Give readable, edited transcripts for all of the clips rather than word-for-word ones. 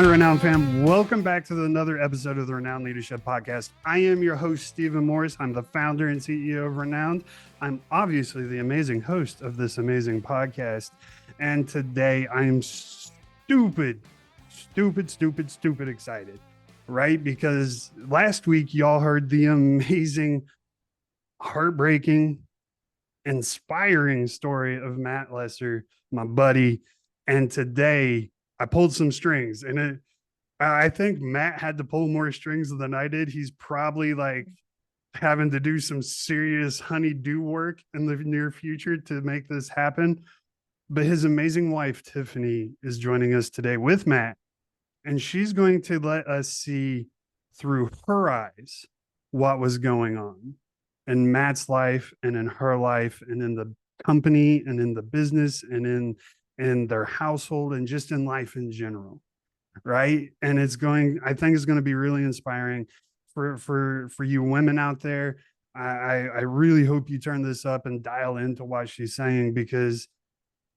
my Renowned fam? Welcome back to another episode of the Renowned Leadership Podcast. I am your host, Stephen Morris. I'm the founder and CEO of Renowned. I'm obviously the amazing host of this amazing podcast. And today I'm stupid excited, right? Because last week y'all heard the amazing, heartbreaking, inspiring story of Matt Lesser, my buddy. And today I pulled some strings, and I think Matt had to pull more strings than I did. He's probably like having to do some serious honey-do work in the near future to make this happen. But his amazing wife, Tiffani, is joining us today with Matt, and she's going to let us see through her eyes what was going on in Matt's life and in her life and in the company and in the business and in their household and just in life in general. Right. And I think it's going to be really inspiring for you women out there. I really hope you turn this up and dial into what she's saying, because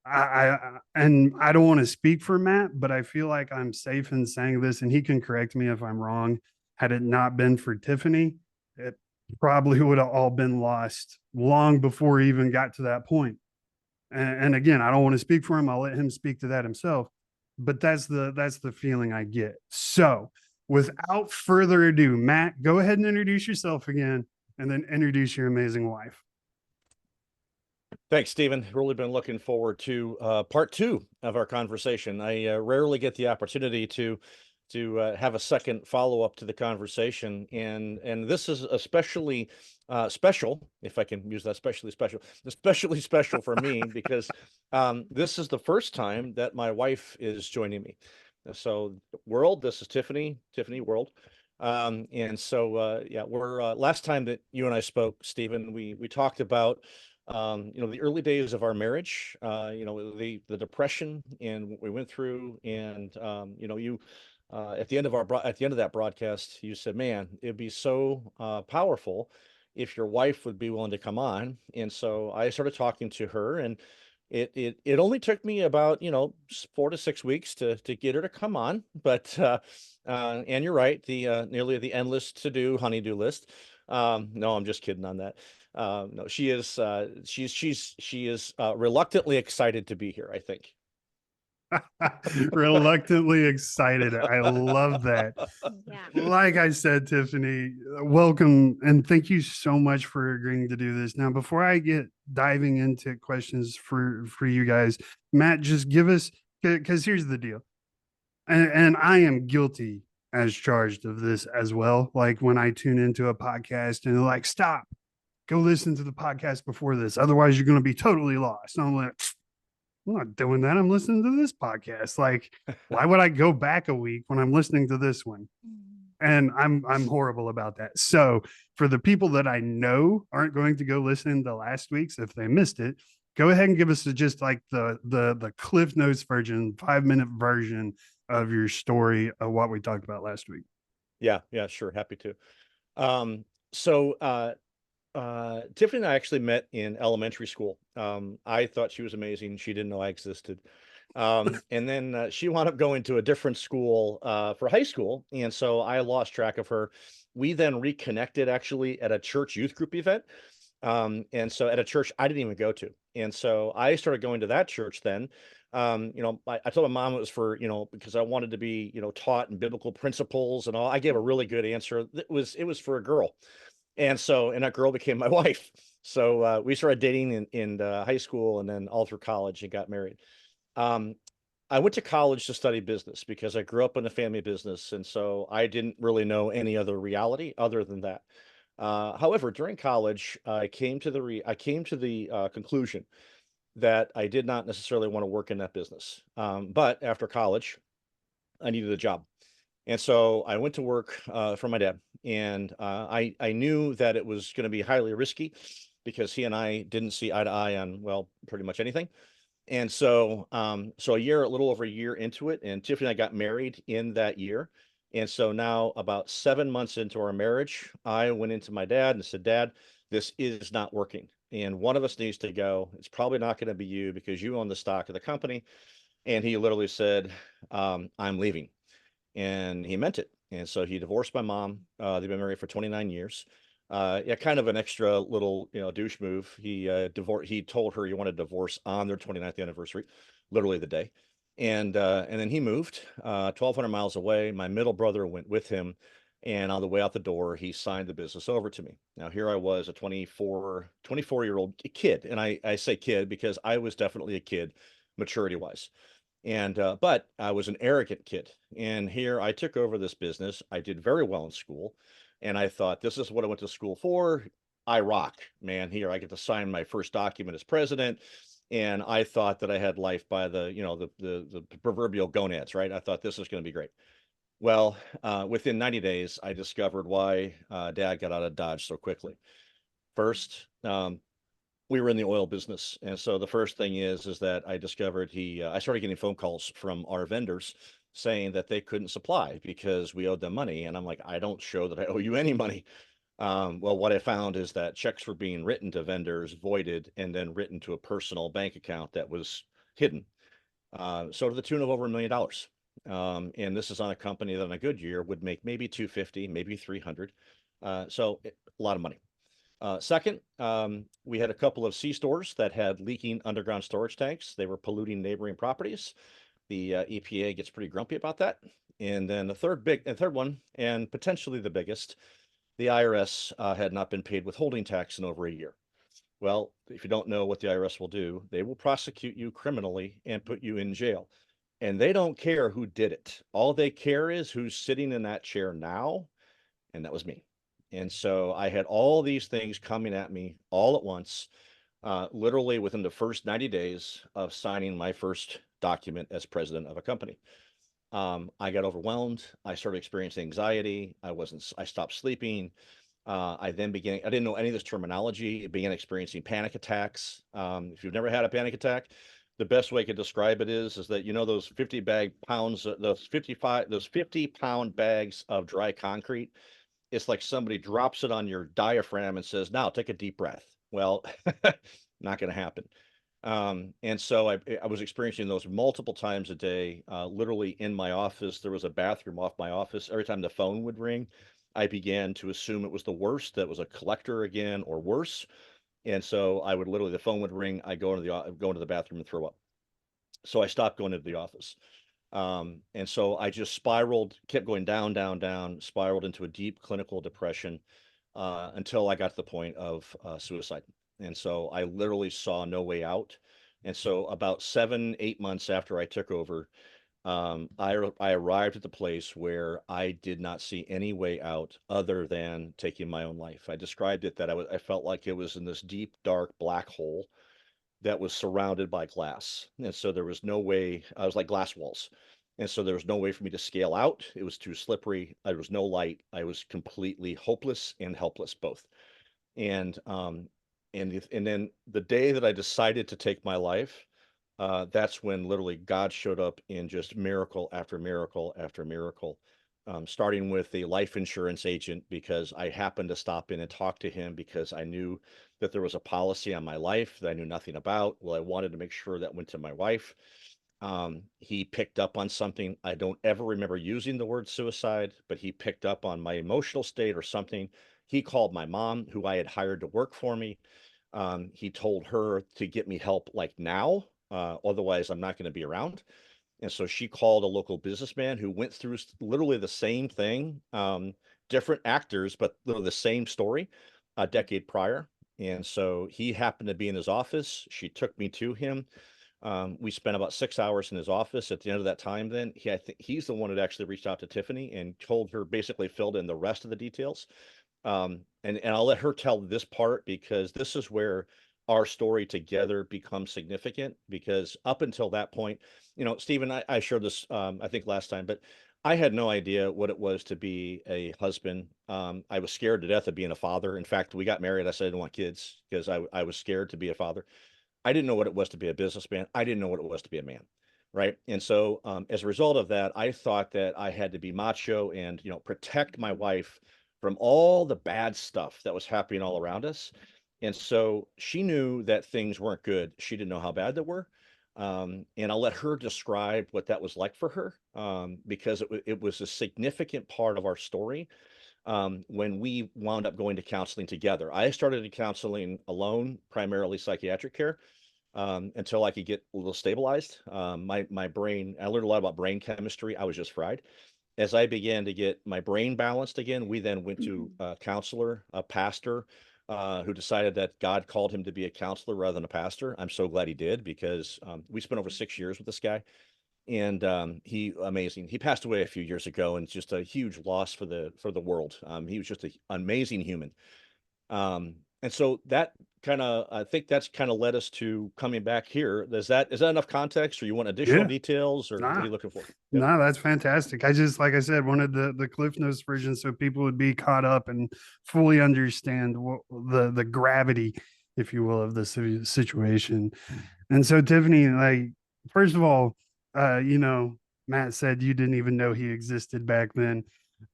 and I don't want to speak for Matt, but I feel like I'm safe in saying this, and he can correct me if I'm wrong. Had it not been for Tiffani, it probably would have all been lost long before he even got to that point. And again, I don't want to speak for him. I'll let him speak to that himself. But that's the feeling I get. So without further ado, Matt, go ahead and introduce yourself again, and then introduce your amazing wife. Thanks, Stephen. Really been looking forward to part two of our conversation. I rarely get the opportunity to have a second follow-up to the conversation, and this is especially special, if I can use that, especially special for me, because this is the first time that my wife is joining me. So world, this is Tiffani world. And so yeah, we're last time that you and I spoke, Stephen, we talked about the early days of our marriage, the depression and what we went through, and you at the end of that broadcast, you said, "Man, it'd be so powerful if your wife would be willing to come on." And so I started talking to her, and it only took me about 4 to 6 weeks to get her to come on. But and you're right, the nearly the endless to do honeydew list. No, I'm just kidding on that. No, she is reluctantly excited to be here, I think. Reluctantly excited. I love that. Yeah. Like I said, Tiffani, welcome and thank you so much for agreeing to do this. Now, before I get diving into questions for you guys, Matt, just give us, because here's the deal, and I am guilty as charged of this as well. Like when I tune into a podcast and they're like, "Stop, go listen to the podcast before this, otherwise you're going to be totally lost." And I'm like, "I'm not doing that. I'm listening to this podcast. Like, why would I go back a week when I'm listening to this one?" And I'm horrible about that. So for the people that I know aren't going to go listen to last week's, if they missed it, go ahead and give us just like the Cliff Notes version, 5-minute version of your story of what we talked about last week. Yeah, sure, happy to. So Tiffani and I actually met in elementary school. I thought she was amazing. She didn't know I existed. And then she wound up going to a different school for high school. And so I lost track of her. We then reconnected actually at a church youth group event. And so at a church I didn't even go to. And so I started going to that church then. I told my mom it was for, because I wanted to be, taught in biblical principles and all. I gave a really good answer. It was for a girl. And that girl became my wife. So we started dating in high school and then all through college and got married. I went to college to study business because I grew up in a family business. And so I didn't really know any other reality other than that. However, during college, I came to the conclusion that I did not necessarily want to work in that business. But after college, I needed a job. And so I went to work for my dad, and I knew that it was going to be highly risky because he and I didn't see eye to eye on, well, pretty much anything. And so a little over a year into it, and Tiffani and I got married in that year. And so now about 7 months into our marriage, I went into my dad and said, "Dad, this is not working. And one of us needs to go. It's probably not going to be you because you own the stock of the company." And he literally said, "I'm leaving." and he meant it. And so he divorced my mom. They've been married for 29 years. Yeah, kind of an extra little, douche move. He told her he wanted a divorce on their 29th anniversary, literally the day. And then he moved 1,200 miles away. My middle brother went with him, and on the way out the door, he signed the business over to me. Now, here I was, a 24-year-old kid. And I say kid because I was definitely a kid, maturity wise. And but I was an arrogant kid. And here I took over this business. I did very well in school. And I thought, this is what I went to school for. I rock, man. Here I get to sign my first document as president. And I thought that I had life by the proverbial gonads, right? I thought this was going to be great. Well, within 90 days, I discovered why dad got out of Dodge so quickly. First, we were in the oil business. And so the first thing is that I discovered I started getting phone calls from our vendors saying that they couldn't supply because we owed them money. And I'm like, I don't show that I owe you any money. Well, what I found is that checks were being written to vendors, voided, and then written to a personal bank account that was hidden. So to the tune of over $1 million. And this is on a company that on a good year would make maybe 250, maybe 300. A lot of money. Second, we had a couple of C-stores that had leaking underground storage tanks. They were polluting neighboring properties. The EPA gets pretty grumpy about that. And then the third one, and potentially the biggest, the IRS had not been paid withholding tax in over a year. Well, if you don't know what the IRS will do, they will prosecute you criminally and put you in jail. And they don't care who did it. All they care is who's sitting in that chair now, and that was me. And so I had all these things coming at me all at once, literally within the first 90 days of signing my first document as president of a company. I got overwhelmed. I started experiencing anxiety. I stopped sleeping. I didn't know any of this terminology. I began experiencing panic attacks. If you've never had a panic attack, the best way I could describe it is that, those 50-pound bags of dry concrete. It's like somebody drops it on your diaphragm and says, now take a deep breath. Well, not going to happen. And so I was experiencing those multiple times a day, literally in my office. There was a bathroom off my office. Every time the phone would ring, I began to assume it was the worst, that was a collector again or worse. And so the phone would ring. I go into the bathroom and throw up. So I stopped going into the office. And so I just spiraled, kept going down, down, down, spiraled into a deep clinical depression until I got to the point of suicide. And so I literally saw no way out. And so about 7, 8 months after I took over, I arrived at the place where I did not see any way out other than taking my own life. I described it that I felt like it was in this deep, dark black hole that was surrounded by glass. And so there was no way, I was like glass walls. And so there was no way for me to scale out. It was too slippery. There was no light. I was completely hopeless and helpless both. And and then the day that I decided to take my life, that's when literally God showed up in just miracle after miracle after miracle. Starting with the life insurance agent because I happened to stop in and talk to him because I knew that there was a policy on my life that I knew nothing about. Well, I wanted to make sure that went to my wife. He picked up on something. I don't ever remember using the word suicide, but he picked up on my emotional state or something. He called my mom, who I had hired to work for me. He told her to get me help like now, otherwise I'm not going to be around. And so she called a local businessman who went through literally the same thing, different actors, but literally the same story a decade prior. And so he happened to be in his office. She took me to him. We spent about 6 hours in his office. At the end of that time, then I think he's the one that actually reached out to Tiffani and told her, basically filled in the rest of the details. And I'll let her tell this part because this is where our story together becomes significant. Because up until that point, Stephen, I shared this, I think last time, but I had no idea what it was to be a husband. I was scared to death of being a father. In fact, we got married. I said I didn't want kids because I was scared to be a father. I didn't know what it was to be a businessman. I didn't know what it was to be a man. Right. And so as a result of that, I thought that I had to be macho and, protect my wife from all the bad stuff that was happening all around us. And so she knew that things weren't good. She didn't know how bad they were. And I'll let her describe what that was like for her, because it was a significant part of our story, when we wound up going to counseling together. I started in counseling alone, primarily psychiatric care, until I could get a little stabilized. My brain, I learned a lot about brain chemistry. I was just fried. As I began to get my brain balanced again, we then went to a counselor, a pastor, who decided that God called him to be a counselor rather than a pastor. I'm so glad he did, because we spent over 6 years with this guy, and he amazing. He passed away a few years ago, and it's just a huge loss for the world. He was just an amazing human. And so that kind of, I think that's kind of led us to coming back here. Is that enough context, or you want additional Yeah. details, or what are Nah. you looking for? Yep. No, that's fantastic. I just, like I said, wanted the Cliff Notes version so people would be caught up and fully understand what the gravity, if you will, of the situation. And so, Tiffany, like, first of all, Matt said you didn't even know he existed back then,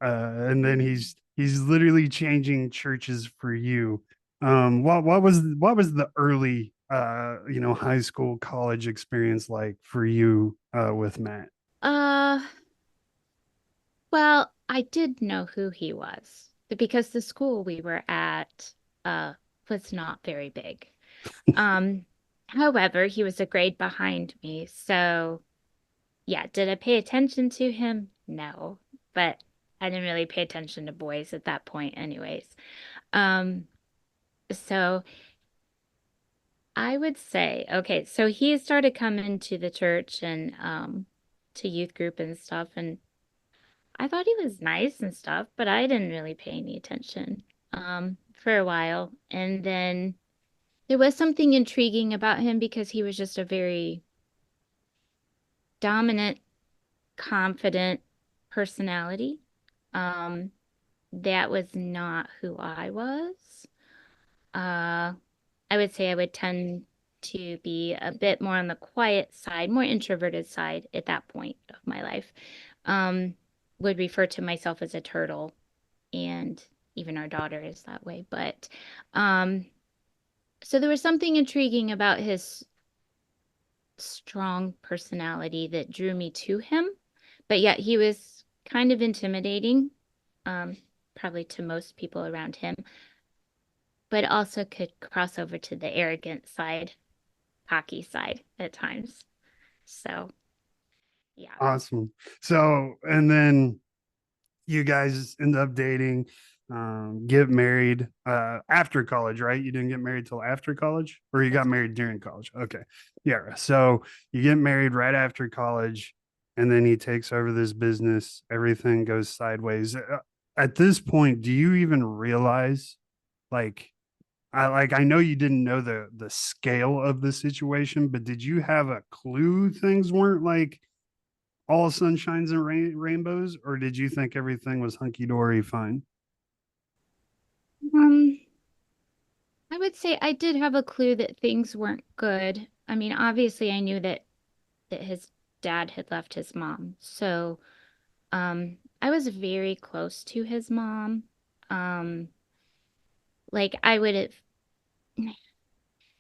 and then he's literally changing churches for you. What was the early, high school, college experience like for you, with Matt? Uh, well, I did know who he was because the school we were at uh was not very big. Um, However, he was a grade behind me, so yeah, did I pay attention to him? No, but I didn't really pay attention to boys at that point anyways. Um, so I would say, okay, so he started coming to the church and to youth group and stuff, and I thought he was nice and stuff, but I didn't really pay any attention for a while. And then there was something intriguing about him because he was just a very dominant, confident personality. Um, that was not who I was. Uh, I would say I would tend to be a bit more on the quiet side, more introverted side at that point of my life. Um, would refer to myself as a turtle, and even our daughter is that way. But um, so there was something intriguing about his strong personality that drew me to him, but yet he was kind of intimidating, um, probably to most people around him, but also could cross over to the arrogant side, cocky side at times. So, yeah. Awesome. So, and then you guys end up dating, get married after college, right? You didn't get married till after college, or you got That's married during college? Okay. Yeah. So you get married right after college, and then he takes over this business. Everything goes sideways. At this point, do you even realize, like, I know you didn't know the scale of the situation, but did you have a clue things weren't like all sunshines and rainbows, or did you think everything was hunky dory fine? Um, I would say I did have a clue that things weren't good. I mean, obviously I knew that his dad had left his mom. So, I was very close to his mom. Um, like I would have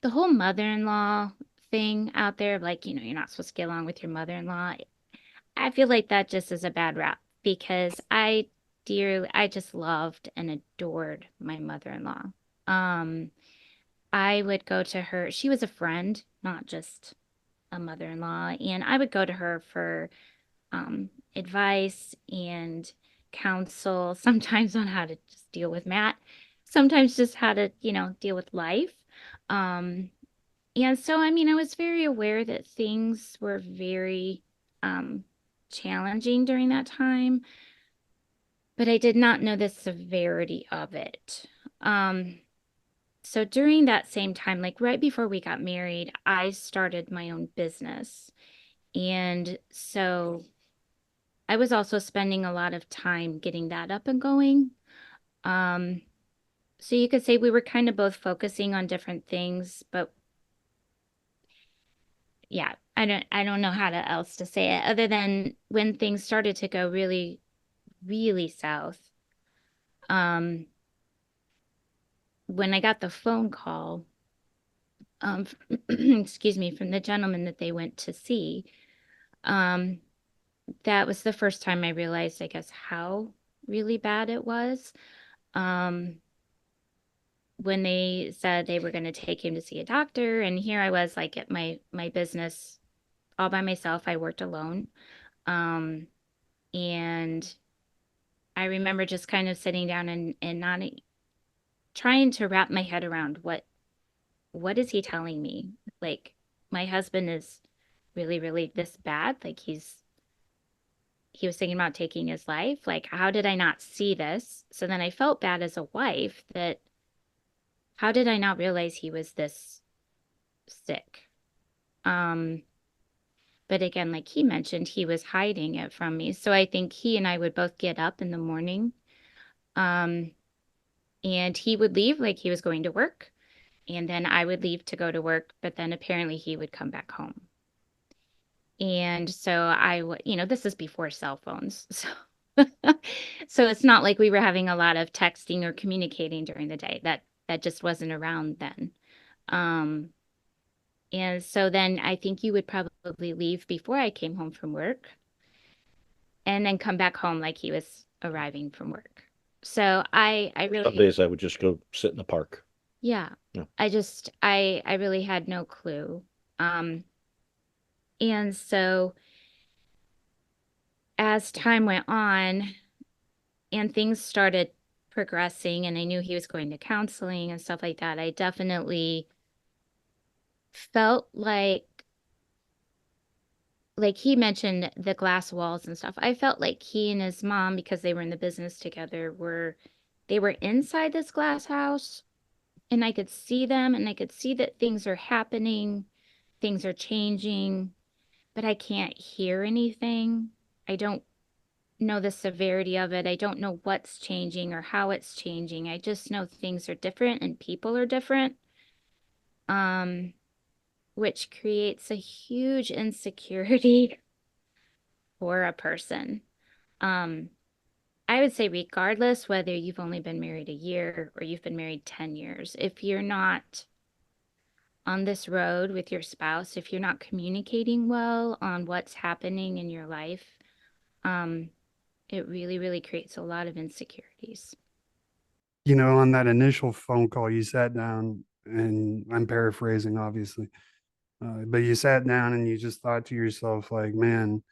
the whole mother-in-law thing out there, like, you're not supposed to get along with your mother-in-law. I feel like that just is a bad rap because I just loved and adored my mother-in-law. Um, I would go to her. She was a friend, not just a mother-in-law, and I would go to her for advice and counsel, sometimes on how to just deal with Matt, sometimes just how to, deal with life. Um, and so, I mean, I was very aware that things were very um, challenging during that time, but I did not know the severity of it. Um, so during that same time, like right before we got married, I started my own business. And so I was also spending a lot of time getting that up and going. Um, so you could say we were kind of both focusing on different things, but yeah, I don't know how to else to say it other than when things started to go really, really south. Um, when I got the phone call excuse me, from the gentleman that they went to see. Um, that was the first time I realized, I guess, how really bad it was. Um, when they said they were going to take him to see a doctor, and here I was like at my business all by myself. I worked alone. Um, and I remember just kind of sitting down and not trying to wrap my head around what is he telling me? Like my husband is really, really this bad. Like he was thinking about taking his life. Like, how did I not see this? So then I felt bad as a wife that how did I not realize he was this sick? Um, but again, like he mentioned, he was hiding it from me. So I think he and I would both get up in the morning. Um, and he would leave like he was going to work. And then I would leave to go to work, but then apparently he would come back home. And so I would, this is before cell phones. So it's not like we were having a lot of texting or communicating during the day. That just wasn't around then. Um, and so then I think you would probably leave before I came home from work and then come back home like he was arriving from work. So I Some really, days I would just go sit in the park. yeah, Yeah. I really had no clue. Um, and so as time went on and things started progressing and I knew he was going to counseling and stuff like that, I definitely felt like he mentioned the glass walls and stuff. I felt like he and his mom, because they were in the business together, they were inside this glass house and I could see them and I could see that things are happening, things are changing, but I can't hear anything. I don't know the severity of it. I don't know what's changing or how it's changing. I just know things are different and people are different. Um, which creates a huge insecurity for a person. Um, I would say regardless whether you've only been married a year or you've been married 10 years, if you're not on this road with your spouse, if you're not communicating well on what's happening in your life, um, it really, really creates a lot of insecurities. On that initial phone call, you sat down, and I'm paraphrasing, obviously, but you sat down and you just thought to yourself, like, man,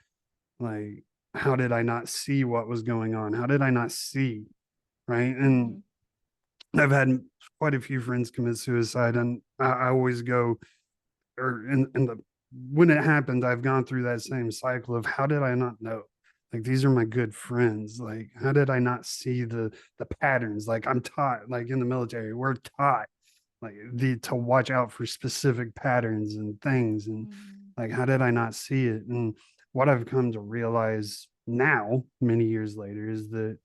like, how did I not see what was going on? How did I not see? Right. And Mm-hmm. I've had quite a few friends commit suicide, and I always go, or in the when it happened, I've gone through that same cycle of how did I not know? Like these are my good friends. Like how did I not see the patterns? Like I'm taught, like in the military, we're taught like the to watch out for specific patterns and things, and Mm-hmm. like how did I not see it? And what I've come to realize now, many years later, is that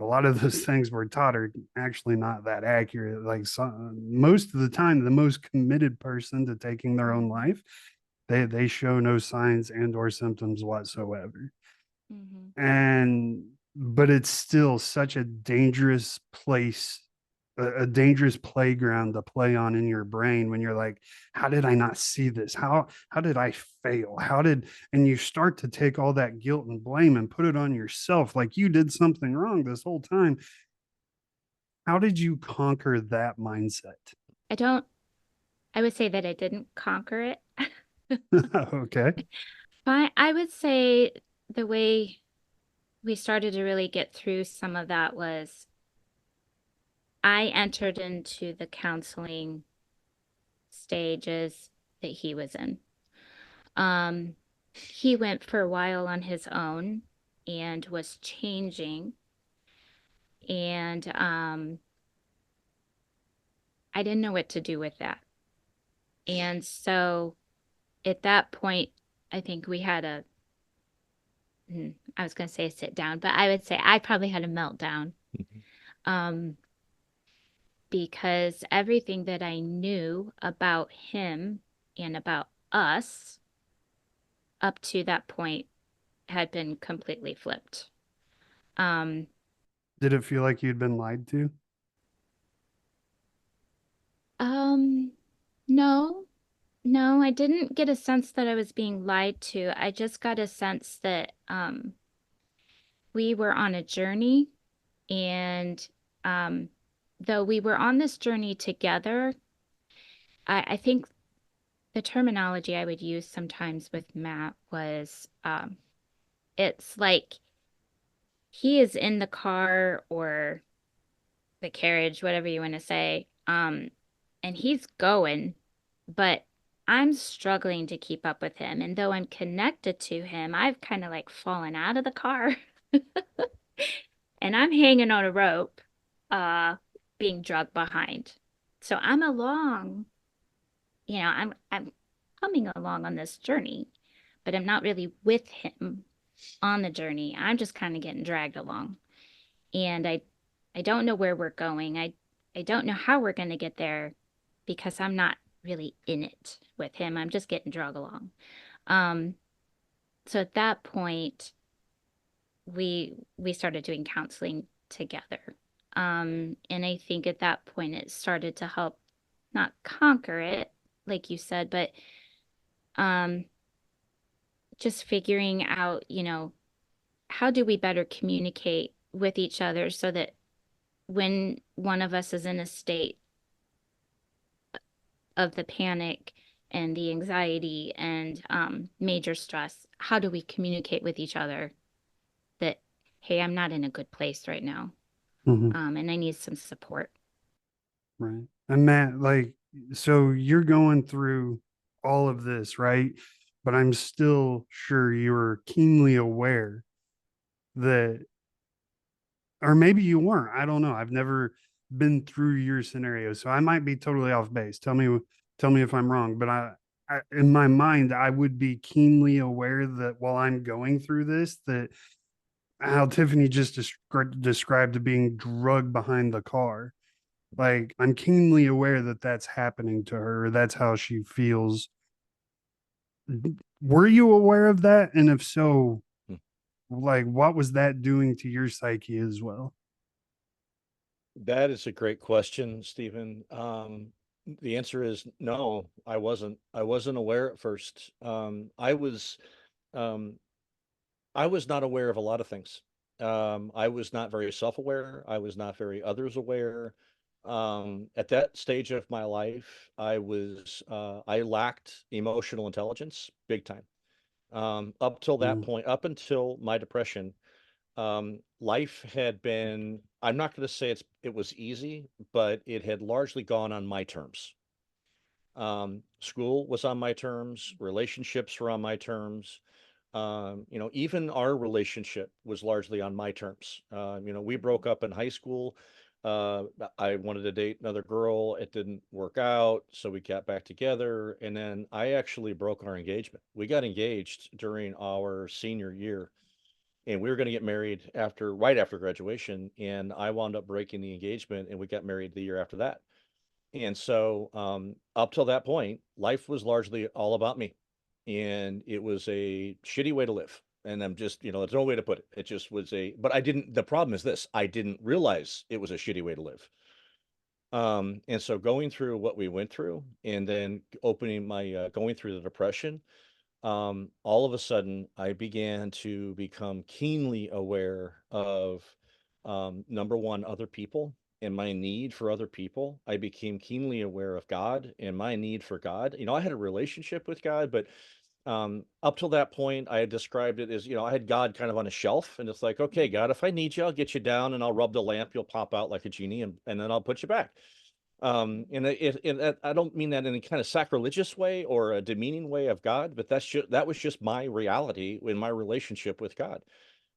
a lot of those things we're taught are actually not that accurate. Like most of the time, the most committed person to taking their own Mm-hmm. life, they show no signs and or symptoms whatsoever. Mm-hmm. And but it's still such a dangerous place, a dangerous playground to play on in your brain when you're like, how did I not see this? How did I fail? How did and you start to take all that guilt and blame and put it on yourself like you did something wrong this whole time. How did you conquer that mindset? I don't, I would say that I didn't conquer it. Okay. But I would say the way we started to really get through some of that was I entered into the counseling stages that he was in. Um, he went for a while on his own and was changing. And I didn't know what to do with that. And so at that point, I think we had I was going to say a sit down, but I would say I probably had a meltdown. Mhm. Um, because everything that I knew about him and about us up to that point had been completely flipped. Um, Did it feel like you'd been lied to? um, No, no, I didn't get a sense that I was being lied to. I just got a sense that we were on a journey, and um, though we were on this journey together, I think the terminology I would use sometimes with Matt was it's like he is in the car or the carriage, whatever you want to say, and he's going, but I'm struggling to keep up with him. And though I'm connected to him, I've kind of like fallen out of the car and I'm hanging on a rope, uh, being dragged behind. So I'm along, I'm coming along on this journey, but I'm not really with him on the journey. I'm just kind of getting dragged along. And I don't know where we're going. I don't know how we're going to get there because I'm not really in it with him. I'm just getting dragged along. Um, so at that point, we started doing counseling together. And I think at that point it started to help not conquer it, like you said, but um just figuring out, how do we better communicate with each other so that when one of us is in a state of the panic and the anxiety and major stress, how do we communicate with each other that, hey, I'm not in a good place right now, Mhm. and I need some support. Right. And Matt, like, so you're going through all of this, right? But I'm still sure you're keenly aware that, or maybe you weren't. I don't know. I've never been through your scenario, so I might be totally off base. Tell me if I'm wrong. But in my mind, I would be keenly aware that while I'm going through this, that how Tiffany just described being drugged behind the car. Like I'm keenly aware that that's happening to her. That's how she feels. Were you aware of that? And if so, Hmm. like what was that doing to your psyche as well? That is a great question, Stephen. The answer is no, I wasn't. I wasn't aware at first. Um, I was not aware of a lot of things. I was not very self-aware. I was not very others aware. At that stage of my life, I lacked emotional intelligence big time. Up till that Mm, point, up until my depression, life had been, I'm not going to say it was easy, but it had largely gone on my terms. School was on my terms, relationships were on my terms. Even our relationship was largely on my terms. We broke up in high school. Uh, I wanted to date another girl. It didn't work out, so we got back together. And then I actually broke our engagement. We got engaged during our senior year, and we were going to get married right after graduation. And I wound up breaking the engagement, and we got married the year after that. And so, up till that point, life was largely all about me. And it was a shitty way to live. And I'm just, there's no way to put it. It just was but the problem is this, I didn't realize it was a shitty way to live. And so going through what we went through and then going through the depression, all of a sudden I began to become keenly aware of, number one, other people and my need for other people. I became keenly aware of God and my need for God. I had a relationship with God, but up till that point, I had described it as, I had God kind of on a shelf, and it's like, okay, God, if I need you, I'll get you down and I'll rub the lamp. You'll pop out like a genie, and then I'll put you back. I don't mean that in any kind of sacrilegious way or a demeaning way of God, but that was just my reality in my relationship with God.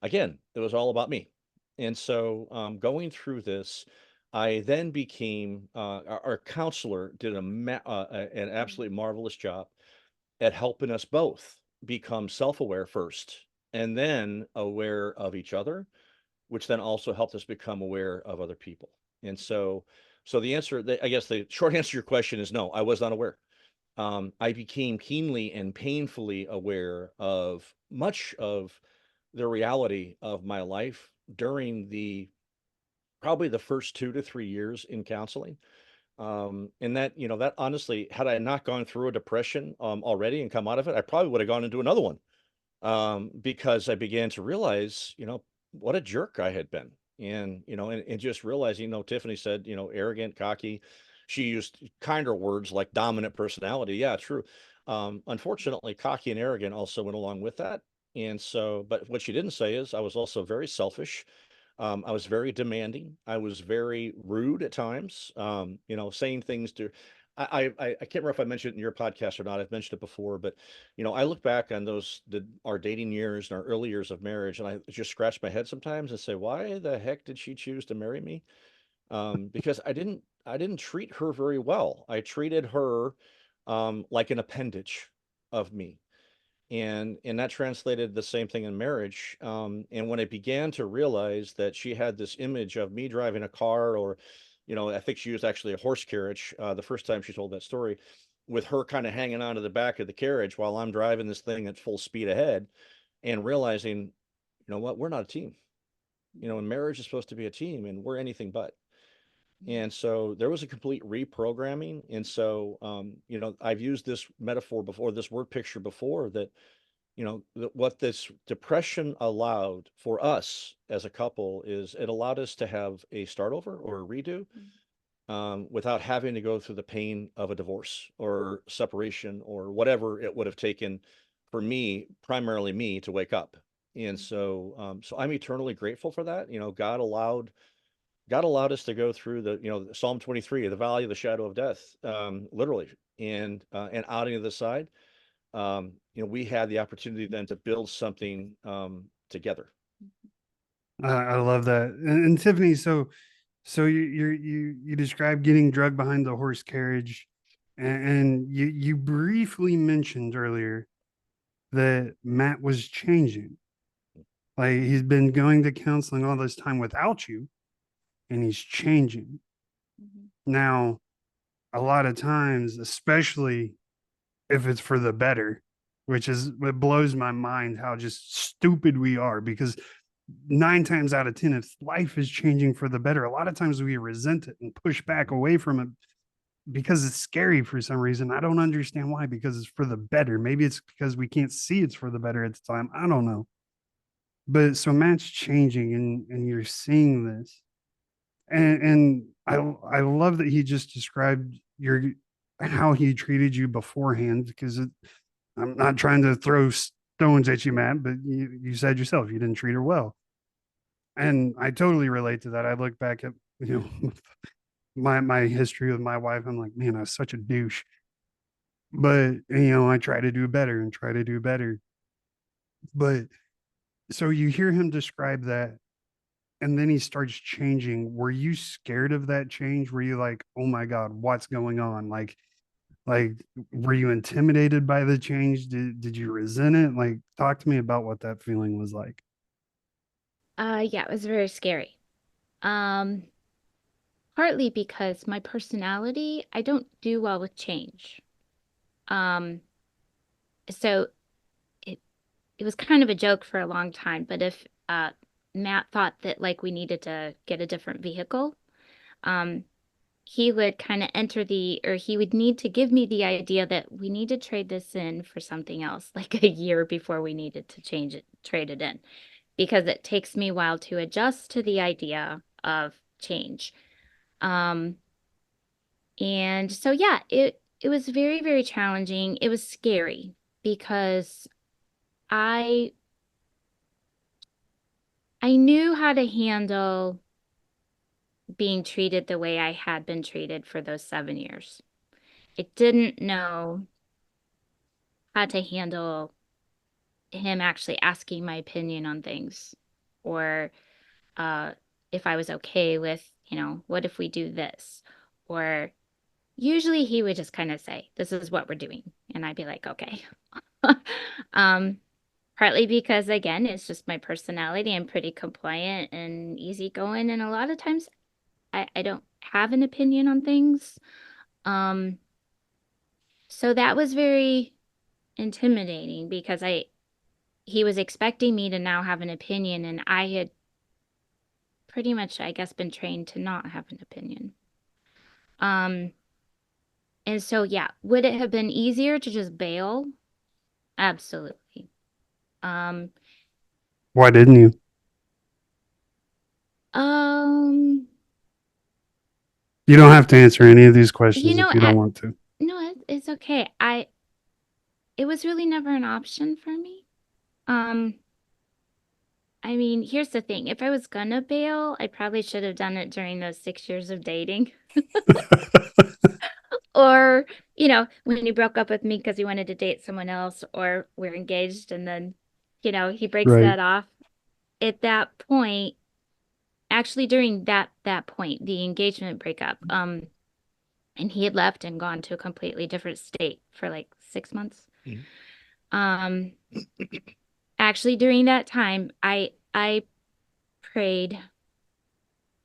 Again, it was all about me. And so, going through this, I then became our counselor did an absolutely marvelous job at helping us both become self-aware first and then aware of each other, which then also helped us become aware of other people. And so I guess the short answer to your question is no, I was not aware. I became keenly and painfully aware of much of the reality of my life during probably the first 2 to 3 years in counseling. And that, that honestly, had I not gone through a depression already and come out of it, I probably would have gone into another one. Because I began to realize, what a jerk I had been. And, and just realizing, Tiffany said, arrogant, cocky. She used kinder words like dominant personality. Yeah, true. Unfortunately, cocky and arrogant also went along with that. And so, but what she didn't say is I was also very selfish. I was very demanding. I was very rude at times. Saying things to, I can't remember if I mentioned it in your podcast or not. I've mentioned it before, but I look back on our dating years and our early years of marriage, and I just scratch my head sometimes and say, why the heck did she choose to marry me? Because I didn't treat her very well. I treated her like an appendage of me, and that translated the same thing in marriage. And when I began to realize that she had this image of me driving a car, or I think she used actually a horse carriage the first time she told that story, with her kind of hanging onto the back of the carriage while I'm driving this thing at full speed ahead, and realizing, what, we're not a team. And marriage is supposed to be a team, and we're anything but. And so there was a complete reprogramming. And so, I've used this metaphor before, this word picture before, that what this depression allowed for us as a couple is it allowed us to have a start over or a redo, without having to go through the pain of a divorce or separation or whatever it would have taken for me, primarily me, to wake up. And so, so I'm eternally grateful for that. God allowed us to go through Psalm 23, the valley of the shadow of death, literally, and out into the side. We had the opportunity then to build something together. I love that. And Tiffany, so you described getting drugged behind the horse carriage, and you briefly mentioned earlier that Matt was changing. Like he's been going to counseling all this time without you, and he's changing. Mhm. Now, a lot of times, especially if it's for the better, which is it blows my mind how just stupid we are, because 9 times out of 10, if life is changing for the better, a lot of times we resent it and push back away from it because it's scary for some reason. I don't understand why, because it's for the better. Maybe it's because we can't see it's for the better at the time. I don't know. But so Matt's changing, and you're seeing this. And I love that he just described your how he treated you beforehand, because I'm not trying to throw stones at you, Matt, but you said yourself you didn't treat her well. And I totally relate to that. I look back at, my history with my wife. I'm like, man, I was such a douche. But I try to do better and try to do better. But so you hear him describe that, and then he starts changing. Were you scared of that change? Were you like, oh my God, what's going on? Like were you intimidated by the change? Did you resent it? Like, talk to me about what that feeling was like. Yeah, it was very scary. Um, Partly because my personality, I don't do well with change. Um, so it it was kind of a joke for a long time, but if Matt thought that like we needed to get a different vehicle, um, he would kind of or he would need to give me the idea that we need to trade this in for something else, like a year before we needed to trade it in, because it takes me a while to adjust to the idea of change. Um, and so yeah, it was very, very challenging. It was scary because I I knew how to handle being treated the way I had been treated for those 7 years. I didn't know how to handle him actually asking my opinion on things, or uh, if I was okay with, what if we do this? Or usually he would just kind of say, this is what we're doing. And I'd be like, okay. um, Partly because, again, it's just my personality. I'm pretty compliant and easygoing. And a lot of times I don't have an opinion on things. Um, so that was very intimidating because he was expecting me to now have an opinion, and I had pretty much, I guess, been trained to not have an opinion. Um, and so yeah, would it have been easier to just bail? Absolutely. Um, Why didn't you? um, You don't have to answer any of these you questions know, if you don't want to. no, it's okay. It was really never an option for me. Um, I mean, here's the thing. If I was gonna bail, I probably should have done it during those 6 years of dating. Or, when he broke up with me because he wanted to date someone else, or we're engaged and then, he breaks Right. that off. At that point, actually during that point, the engagement breakup, and he had left and gone to a completely different state for like 6 months. Mhm. Um, actually during that time, I prayed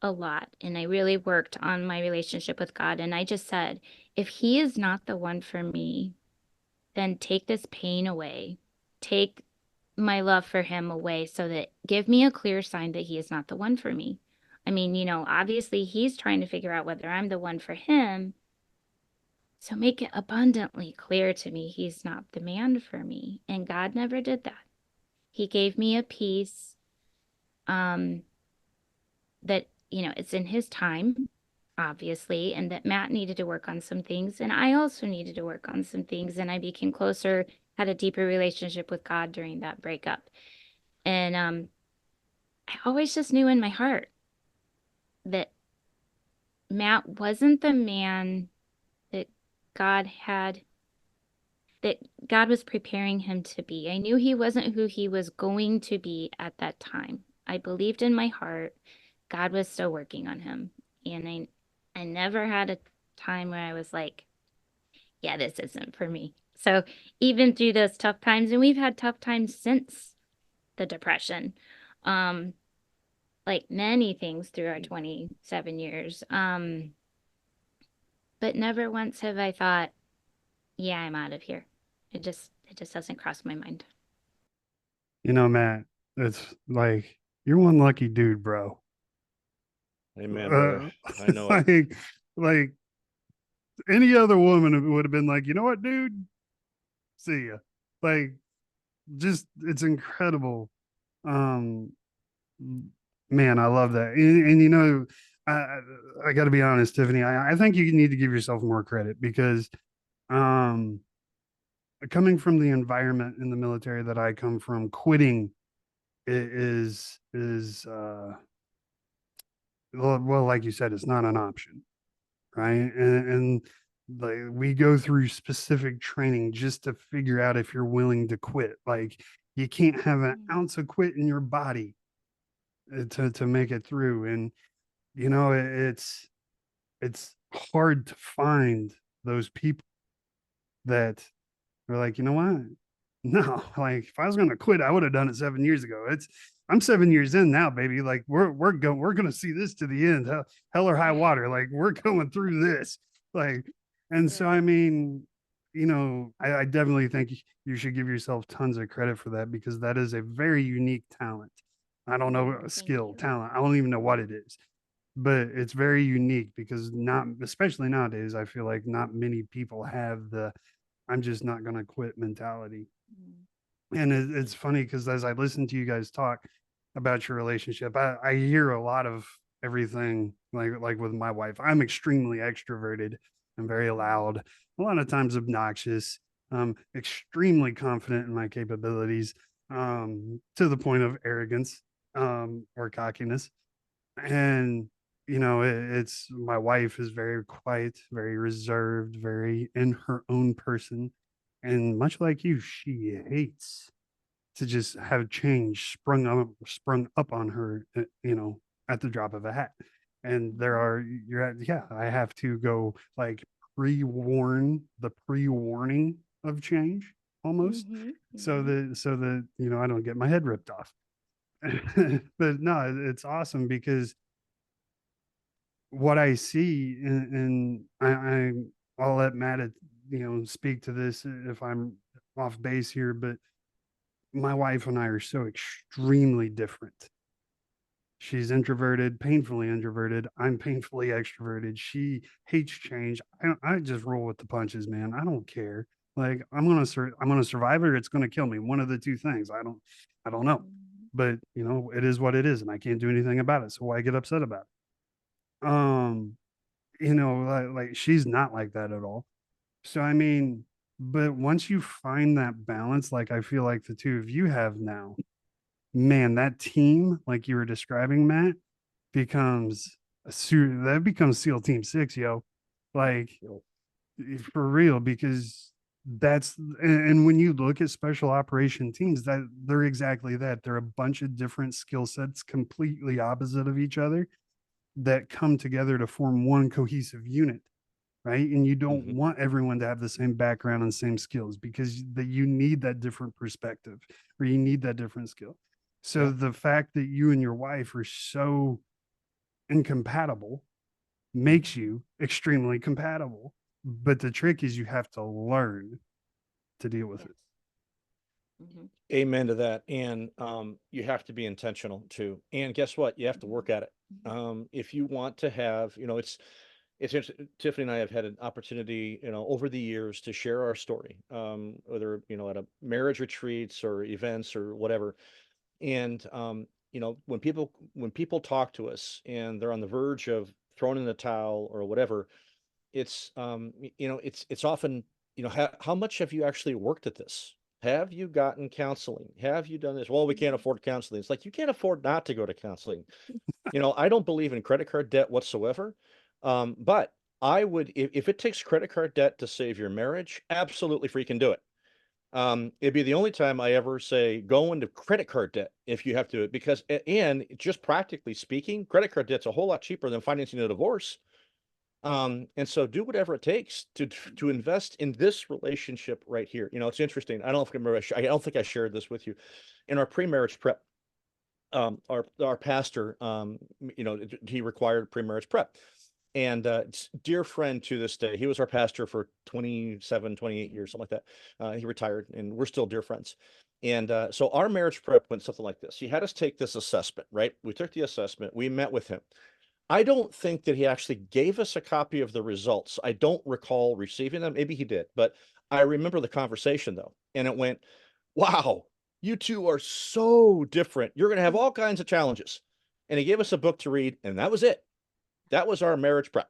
a lot and I really worked on my relationship with God. And I just said, if he is not the one for me, then take this pain away. Take my love for him away so that give me a clear sign that he is not the one for me. I mean, obviously he's trying to figure out whether I'm the one for him. So make it abundantly clear to me he's not the man for me. And God never did that. He gave me a peace um that, it's in his time, obviously, and that Matt needed to work on some things and I also needed to work on some things and I became closer, had a deeper relationship with God during that breakup. And I always just knew in my heart that Matt wasn't the man that God had, that God was preparing him to be. I knew he wasn't who he was going to be at that time. I believed in my heart God was still working on him. And I never had a time where I was like, yeah, this isn't for me. So even through those tough times, and we've had tough times since the depression, um, like many things through our 27 years. But never once have I thought, yeah, I'm out of here. It just doesn't cross my mind. Matt, it's like you're one lucky dude, bro. Amen, brother. Uh, I know it. like any other woman would have been like, you know what, dude? See ya. Like, just it's incredible. Um, man, I love that. And I I got to be honest, Tiffany. I think you need to give yourself more credit because um, coming from the environment in the military that I come from, quitting is well, like you said, it's not an option, right? And like we go through specific training just to figure out if you're willing to quit. Like you can't have an Mm. ounce of quit in your body to make it through. And you know, it's hard to find those people that are like, you know what? No, like if I was gonna quit, I would have done it 7 years ago. I'm 7 years in now, baby. Like we're gonna see this to the end, hell or high water. Like we're going through this. Like, and so I Right. mean, I definitely think you should give yourself tons of credit for that because that is a very unique talent. I don't know Mm, a thank skill, you. talent. I don't even know what it is, but it's very unique because not, especially nowadays, I feel like not many people have the I'm just not gonna quit mentality. Mm, And it's thank funny because as I listen to you guys talk about your relationship, I hear a lot of everything like with my wife. I'm extremely extroverted and very mm, loud, a lot of times obnoxious, extremely confident in my capabilities, to the point of arrogance, or cockiness. And it's my wife is very quiet, very reserved, very in her own person, and much like you, she hates to just have change sprung up on her, at the drop of a hat. And there mhm, are you're at yeah, I have to go like pre-warning of change almost, mhm, so mhm, that I don't get my head ripped off. But no, it's awesome because what I see, and I'll let Matt, speak to this if I'm off base here, but my wife and I are so extremely different. She's introverted, painfully introverted. I'm painfully extroverted. She hates change. I just roll with the punches, man. I don't care. Like I'm gonna survive it or it's gonna kill me. One of the two things. I don't know. Mhm. But you know, it is what it is, and I can't do anything about it. So why get upset about it? You know, like she's not like that at all. So I mean, but once you find that balance, like I feel like the two of you have now, man, that team, like you were describing, Matt, becomes that becomes SEAL Team Six, yo. Like for real, because and when you look at special operation teams, that they're exactly that. They're a bunch of different skill sets completely opposite of each other that come together to form one cohesive unit, right? And you don't Mhm. want everyone to have the same background and same skills because that you need that different perspective or you need that different skill. So Yeah. the fact that you and your wife are so incompatible Mhm. makes you extremely compatible. But the trick is you have to learn to deal with Yes. it. Mhm. Amen to that. And you have to be intentional too. And guess what? You have to work at it. Mhm. If you want to have, Tiffany and I have had an opportunity, over the years to share our story, whether, at a marriage retreats or events or whatever. And when people talk to us and they're on the verge of throwing in the towel or whatever, it's often, how much have you actually worked at this? Have you gotten counseling? Have you done this? Well, we can't Mhm. afford counseling. It's like you can't afford not to go to counseling. I don't believe in credit card debt whatsoever. But I would, if it takes credit card debt to save your marriage, absolutely freaking do it. It'd be the only time I ever say go into credit card debt if you have to, because and just practically speaking, credit card debt's a whole lot cheaper than financing a divorce. And so do whatever it takes to invest in this relationship right here. It's interesting. I don't know if I remember. I don't think I shared this with you in our pre-marriage prep. Our pastor, he required pre-marriage prep, and dear friend to this day. He was our pastor for 27, 28 years, something like that. He retired, and we're still dear friends. And so our marriage prep went something like this. He had us take this assessment, right? We took the assessment. We met with him. I don't think that he actually gave us a copy of the results. I don't recall receiving them. Maybe he did, but I remember the conversation though. And it went, wow, you two are so different. You're going to have all kinds of challenges. And he gave us a book to read, and that was it. That was our marriage prep.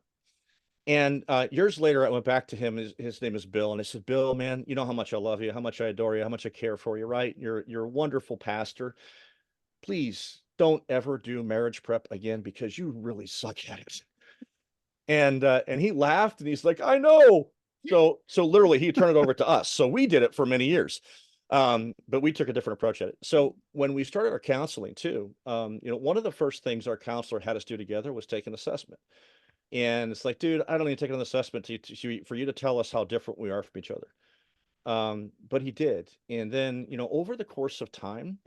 And years later, I went back to him. His name is Bill, and I said, "Bill, man, you know how much I love you, how much I adore you, how much I care for you, right? You're a wonderful pastor. Please don't ever do marriage prep again because you really suck at it." And he laughed and he's like, "I know." So literally he turned it over to us. So we did it for many years. But we took a different approach at it. So when we started our counseling too, one of the first things our counselor had us do together was take an assessment. And it's like, dude, I don't need to take an assessment for you to tell us how different we are from each other. But he did. And then, over the course of time,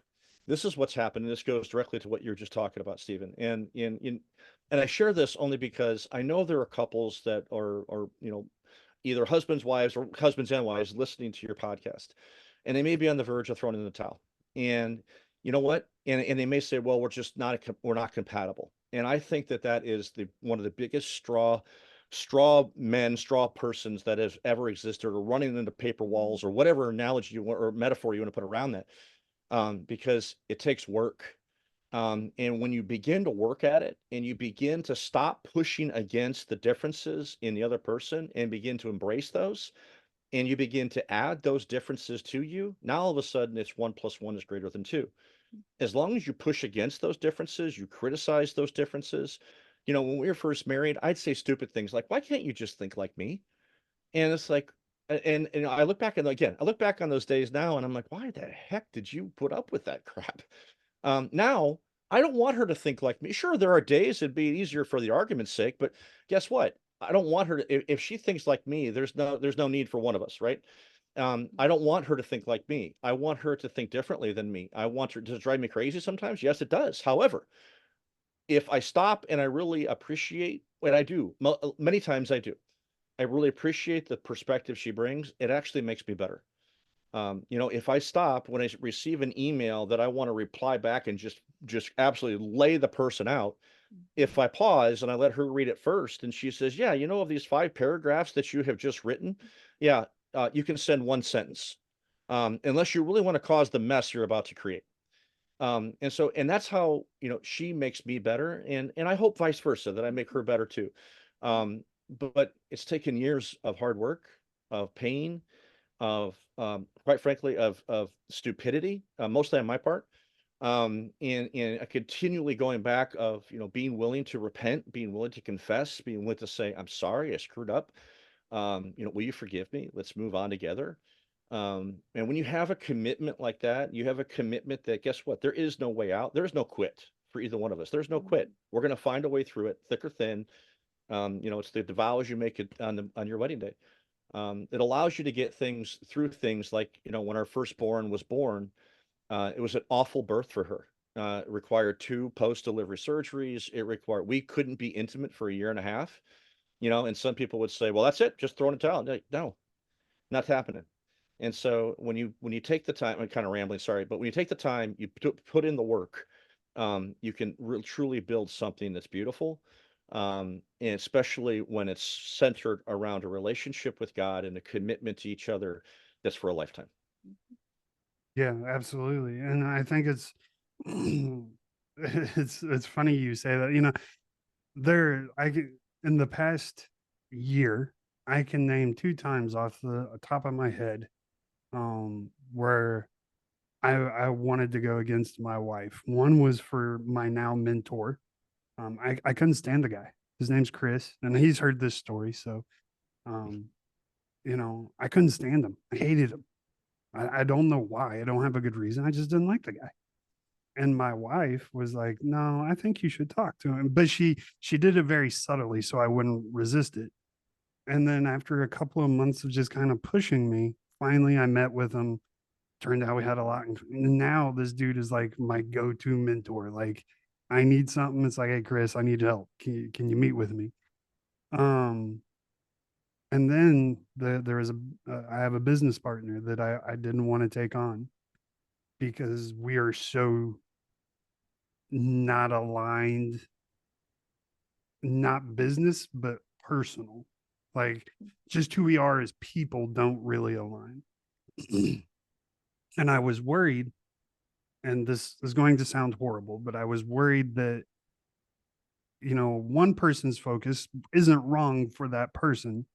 this is what's happened. And this goes directly to what you're just talking about, Stephen. And I share this only because I know there are couples that are, either husbands, wives, or husbands and wives listening to your podcast, and they may be on the verge of throwing in the towel. And you know what? And they may say, well, we're not compatible. And I think that is the one of the biggest straw persons that has ever existed, or running into paper walls, or whatever analogy you want or metaphor you want to put around that, because it takes work. And when you begin to work at it and you begin to stop pushing against the differences in the other person and begin to embrace those, and you begin to add those differences to you, now all of a sudden it's 1 + 1 is greater than 2. As long as you push against those differences, you criticize those differences. When we were first married, I'd say stupid things like, why can't you just think like me? And it's like, and I look back on those days now and I'm like, why the heck did you put up with that crap? Now I don't want her to think like me. Sure, there are days it'd be easier for the argument's sake, but guess what? I don't want her to, if she thinks like me, there's no need for one of us, right? I don't want her to think like me. I want her to think differently than me. I want her to drive me crazy sometimes. Yes, it does. However, if I stop and I really appreciate what I do, many times I do, I really appreciate the perspective she brings. It actually makes me better. If I stop when I receive an email that I want to reply back and just absolutely lay the person out, if I pause and I let her read it first, and she says, "Yeah, of these 5 paragraphs that you have just written, yeah, you can send one sentence, unless you really want to cause the mess you're about to create." And that's how, she makes me better, and I hope vice versa, that I make her better too. But it's taken years of hard work, of pain, of quite frankly, of stupidity, mostly on my part, and a continually going back of, being willing to repent, being willing to confess, being willing to say, "I'm sorry, I screwed up. Will you forgive me? Let's move on together." And when you have a commitment like that, you have a commitment that, guess what? There is no way out. There's no quit for either one of us. There's no quit. We're going to find a way through it, thick or thin. It's the vows you make it on your wedding day. It allows you to get things through things like, when our firstborn was born, it was an awful birth for her. It required 2 post-delivery surgeries. We couldn't be intimate for a year and a half, and some people would say, well, that's it, just throw in a towel. No, not happening. And so when you take the time, I'm kind of rambling, sorry, but when you take the time, you put in the work, you can truly build something that's beautiful. And especially when it's centered around a relationship with God and a commitment to each other that's for a lifetime. Yeah, absolutely. And I think it's it's funny you say that. In the past year, I can name 2 times off the top of my head where I wanted to go against my wife. One was for my now mentor. I couldn't stand the guy. His name's Chris, and he's heard this story. So, um, I couldn't stand him. I hated him. I don't know why. I don't have a good reason. I just didn't like the guy. And my wife was like, "No, I think you should talk to him." But she did it very subtly, so I wouldn't resist it. And then after a couple of months of just kind of pushing me, finally I met with him. Turned out we had a lot. And now this dude is like my go-to mentor. Like, I need something. It's like, "Hey, Chris, I need help. Can you meet with me?" Um, and then there was I have a business partner that I didn't want to take on because we are so not aligned, not business, but personal. Like, just who we are as people don't really align. And I was worried, and this is going to sound horrible, but I was worried that, one person's focus isn't wrong for that person,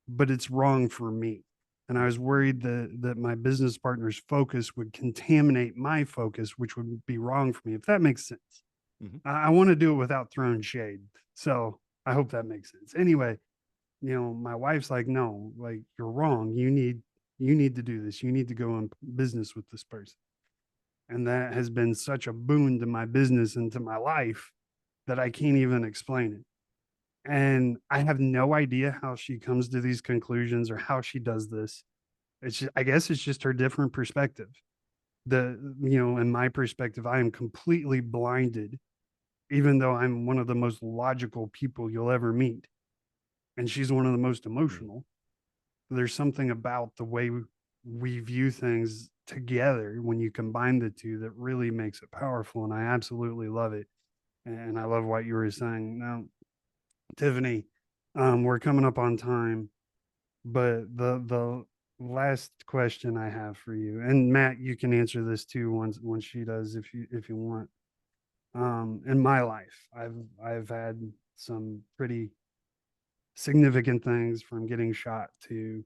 but it's wrong for me. And I was worried that my business partner's focus would contaminate my focus, which would be wrong for me, if that makes sense. Mhm. I want to do it without throwing shade. So I hope that makes sense. Anyway, my wife's like, "No, like, you're wrong. You need to do this. You need to go in business with this person." And that has been such a boon to my business and to my life that I can't even explain it. And I have no idea how she comes to these conclusions or how she does this. I guess it's just her different perspective. In my perspective, I am completely blinded, even though I'm one of the most logical people you'll ever meet. And she's one of the most emotional. There's something about the way we view things together when you combine the two that really makes it powerful. And I absolutely love it. And I love what you were saying. Now, Tiffani, we're coming up on time, but the last question I have for you, and Matt, you can answer this too once she does, if you want. In my life, I've had some pretty significant things, from getting shot to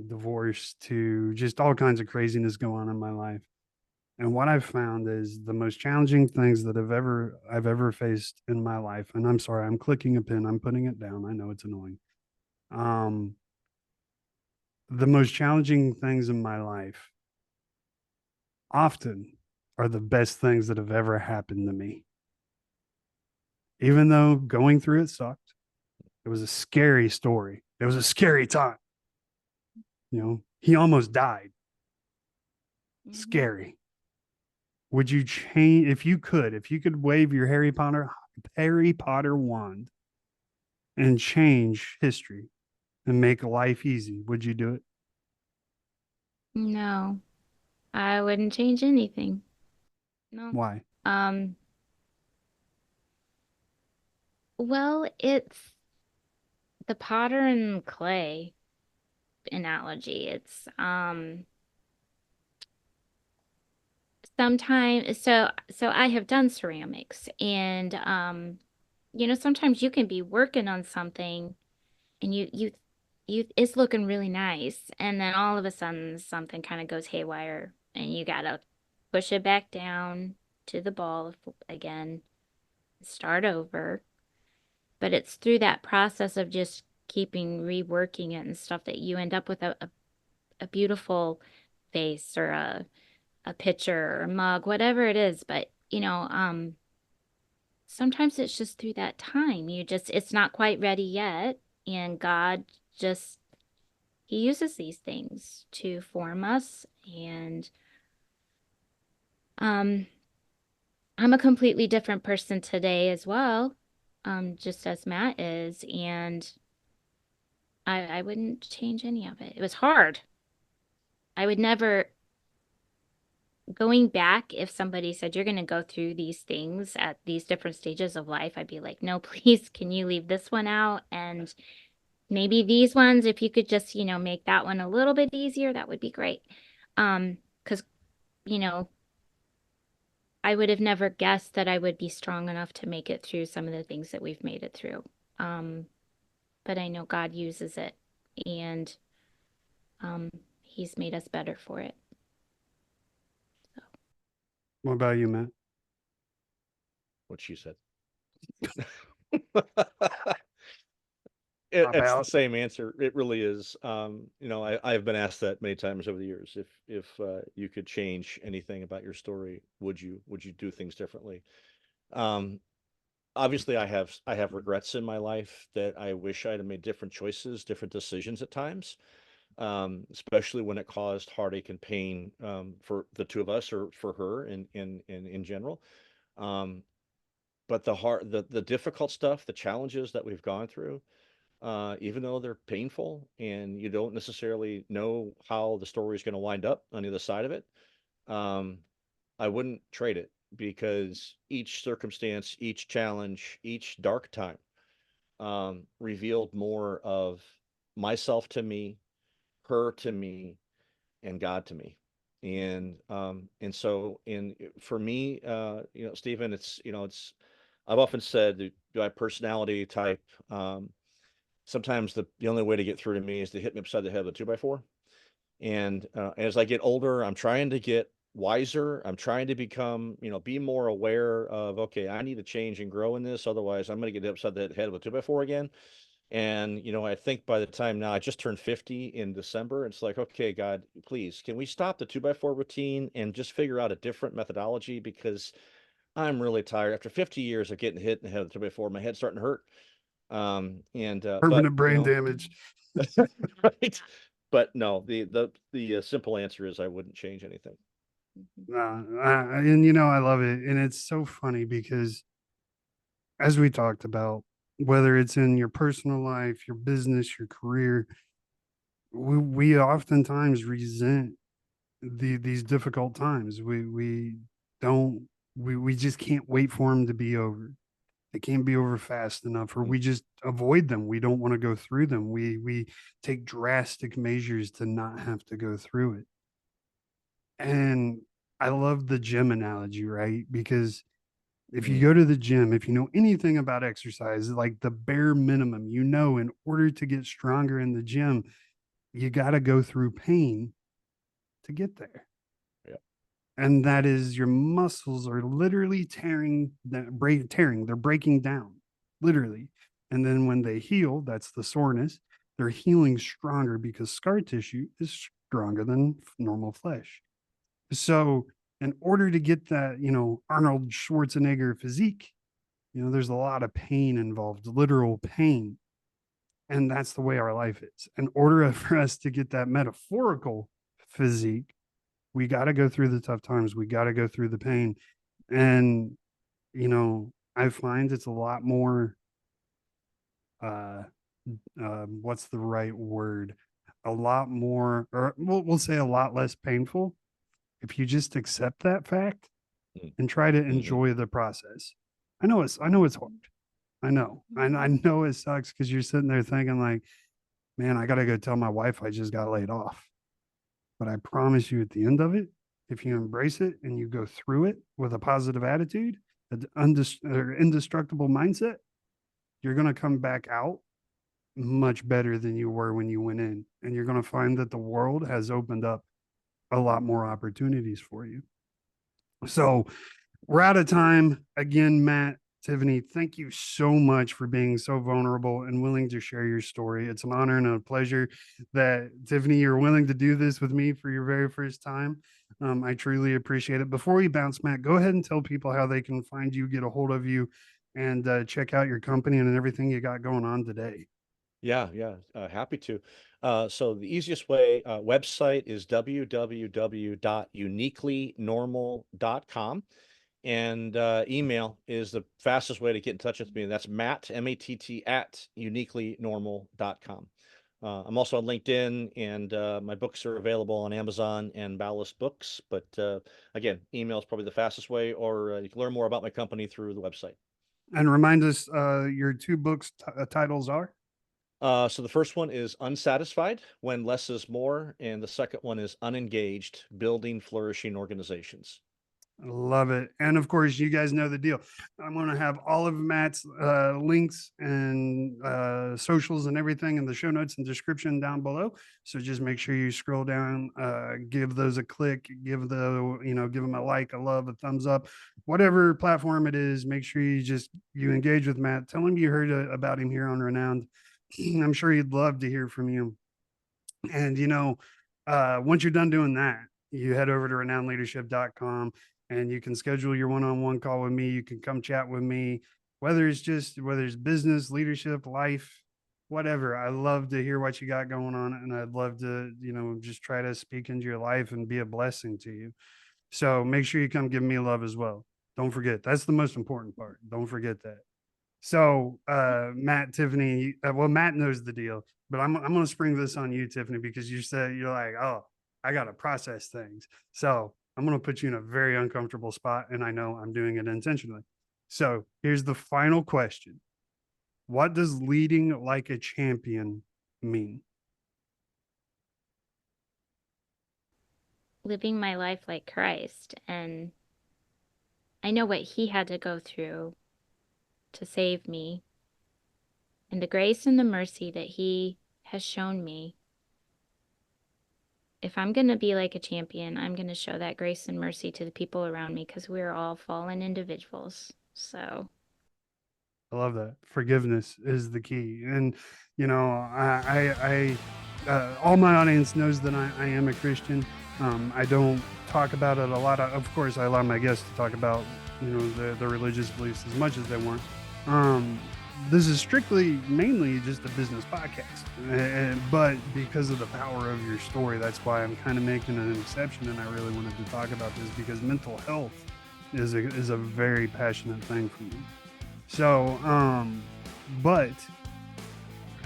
divorce to just all kinds of craziness going on in my life. And what I've found is the most challenging things that I've ever faced in my life. And I'm sorry, I'm clicking a pin. I'm putting it down. I know it's annoying. Um, the most challenging things in my life often are the best things that have ever happened to me. Even though going through it sucked, it was a scary story. It was a scary time. He almost died. Mhm. Scary. Would you change, if you could wave your Harry Potter wand and change history and make life easy, would you do it? No, I wouldn't change anything. No. Why? Um, well, it's the potter and clay analogy. It's sometimes so I have done ceramics and sometimes you can be working on something and you it's looking really nice and then all of a sudden something kind of goes haywire and you gotta push it back down to the ball again, start over. But it's through that process of just keeping reworking it and stuff that you end up with a beautiful face or a pitcher or a mug, whatever it is. But sometimes it's just through that time. It's not quite ready yet. And God just, He uses these things to form us. And um, I'm a completely different person today as well, just as Matt is. And I wouldn't change any of it. It was hard. I would never, going back, if somebody said you're going to go through these things at these different stages of life, I'd be like, no, please, can you leave this one out? And maybe these ones, if you could just, make that one a little bit easier, that would be great. Because, you know, I would have never guessed that I would be strong enough to make it through some of the things that we've made it through. Um, but I know God uses it and um, He's made us better for it. So, What about you, Matt? What she said. Pop It's the out. same answer. It really is. I've been asked that many times over the years. If you could change anything about your story, would you? Would you do things differently? Um, Obviously, I have regrets in my life that I wish I'd have made different choices, different decisions at times, especially when it caused heartache and pain for the two of us or for her in general. Um, but the difficult stuff, the challenges that we've gone through, even though they're painful and you don't necessarily know how the story is going to wind up on the other side of it, um, I wouldn't trade it because each circumstance, each challenge, each dark time revealed more of myself to me, her to me, and God to me. And so in for me, Stephen, it's I've often said that my personality type. Sometimes the only way to get through to me is to hit me upside the head with a two by four. And as I get older, I'm trying to get wiser. I'm trying to become, be more aware of, okay, I need to change and grow in this. Otherwise, I'm going to get upside the head with a two by four again. And, I think by the time now I just turned 50 in December, it's like, okay, God, please, can we stop the two by four routine and just figure out a different methodology? Because I'm really tired. After 50 years of getting hit in the head with a two by four, my head's starting to hurt. But Permanent brain damage. right. But no, the simple answer is I wouldn't change anything. mhm. And I love it. And it's so funny because as we talked about, whether it's in your personal life, your business, your career, we oftentimes resent these difficult times. We don't we just can't wait for them to be over. They can't be over fast enough, or Mm. we just avoid them. We don't want to go through them. We take drastic measures to not have to go through it. And I love the gym analogy, right? Because if you Mm. go to the gym, if you know anything about exercise, like the bare minimum, in order to get stronger in the gym, you got to go through pain to get there. Yeah. And that is your muscles are literally tearing, they're breaking down, literally. And then when they heal, that's the soreness, they're healing stronger because scar tissue is stronger than normal flesh. So, in order to get that, Arnold Schwarzenegger physique, there's a lot of pain involved, literal pain. And that's the way our life is. In order for us to get that metaphorical physique, we got to go through the tough times. We got to go through the pain. And, I find it's a lot more, uh, what's the right word? a lot more, or we'll say a lot less painful if you just accept that fact and try to enjoy the process. I know it's hard. I know it sucks because you're sitting there thinking like, man, I gotta go tell my wife I just got laid off. But I promise you, at the end of it, if you embrace it and you go through it with a positive attitude, an indestructible mindset, you're gonna come back out much better than you were when you went in, and you're gonna find that the world has opened up a lot more opportunities for you. So we're out of time. Again, Matt, Tiffani, thank you so much for being so vulnerable and willing to share your story. It's an honor and a pleasure that, Tiffani, you're willing to do this with me for your very first time. I truly appreciate it. Before we bounce, Matt, go ahead and tell people how they can find you, get a hold of you, and check out your company and everything you got going on today. Yeah, happy to. So the easiest way, website is www.uniquelynormal.com. And email is the fastest way to get in touch with me. And that's Matt, M-A-T-T, at uniquelynormal.com. I'm also on LinkedIn, and my books are available on Amazon and Ballast Books. But again, email is probably the fastest way, or you can learn more about my company through the website. And remind us your two books titles are? So the first one is Unsatisfied, When Less is More, and the second one is Unengaged, Building Flourishing Organizations. Love it. And of course, you guys know the deal. I'm going to have all of Matt's links and socials and everything in the show notes and description down below. So just make sure you scroll down, give those a click, give them a like, a love, a thumbs up, whatever platform it is. Make sure you engage with Matt. Tell him you heard about him here on Renowned. I'm sure he'd love to hear from you. And, once you're done doing that, you head over to renownedleadership.com and you can schedule your one-on-one call with me. You can come chat with me, whether it's business, leadership, life, whatever. I love to hear what you got going on. And I'd love to, just try to speak into your life and be a blessing to you. So make sure you come give me love as well. Don't forget. That's the most important part. Don't forget that. So, Matt, Tiffani, well, Matt knows the deal, but I'm going to spring this on you, Tiffani, because you said you're like, oh, I got to process things. So I'm going to put you in a very uncomfortable spot, and I know I'm doing it intentionally. So here's the final question. What does leading like a champion mean? Living my life like Christ. And I know what he had to go through to save me, and the grace and the mercy that he has shown me. If I'm going to be like a champion, I'm going to show that grace and mercy to the people around me, because we're all fallen individuals. So I love that. Forgiveness is the key. And, I all my audience knows that I am a Christian. I don't talk about it a lot. Of course, I allow my guests to talk about, their religious beliefs as much as they want. This is mainly just a business podcast, but because of the power of your story, that's why I'm kind of making an exception. And I really wanted to talk about this because mental health is a very passionate thing for me. So, but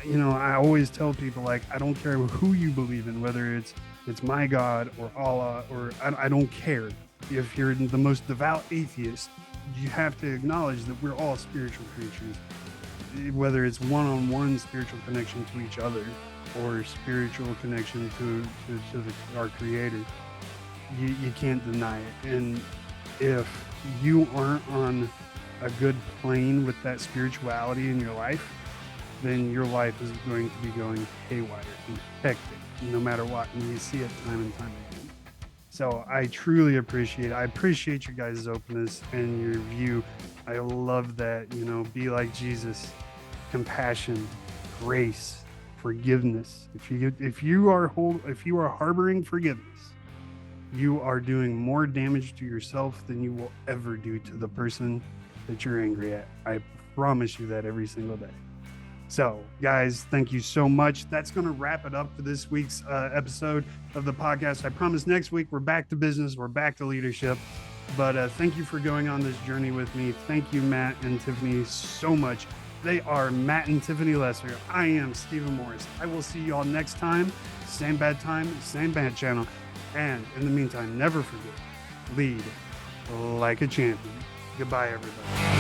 I always tell people, like, I don't care who you believe in, whether it's my God or Allah, or I don't care. If you're the most devout atheist, you have to acknowledge that we're all spiritual creatures, whether it's one-on-one spiritual connection to each other or spiritual connection to our creator. You can't deny it. And if you aren't on a good plane with that spirituality in your life, then your life is going to be going haywire and hectic, no matter what. And you see it time and time again. So I truly appreciate it. I appreciate your guys' openness and your view. I love that, be like Jesus, compassion, grace, forgiveness. If you are harboring forgiveness, you are doing more damage to yourself than you will ever do to the person that you're angry at. I promise you that every single day. So, guys, thank you so much. That's going to wrap it up for this week's episode of the podcast. I promise next week we're back to business. We're back to leadership. But thank you for going on this journey with me. Thank you, Matt and Tiffani, so much They are Matt and Tiffani Lesser. I am Stephen Morris. I will see you all next time. Same bad time, same bad channel. And in the meantime, never forget, lead like a champion. Goodbye, everybody.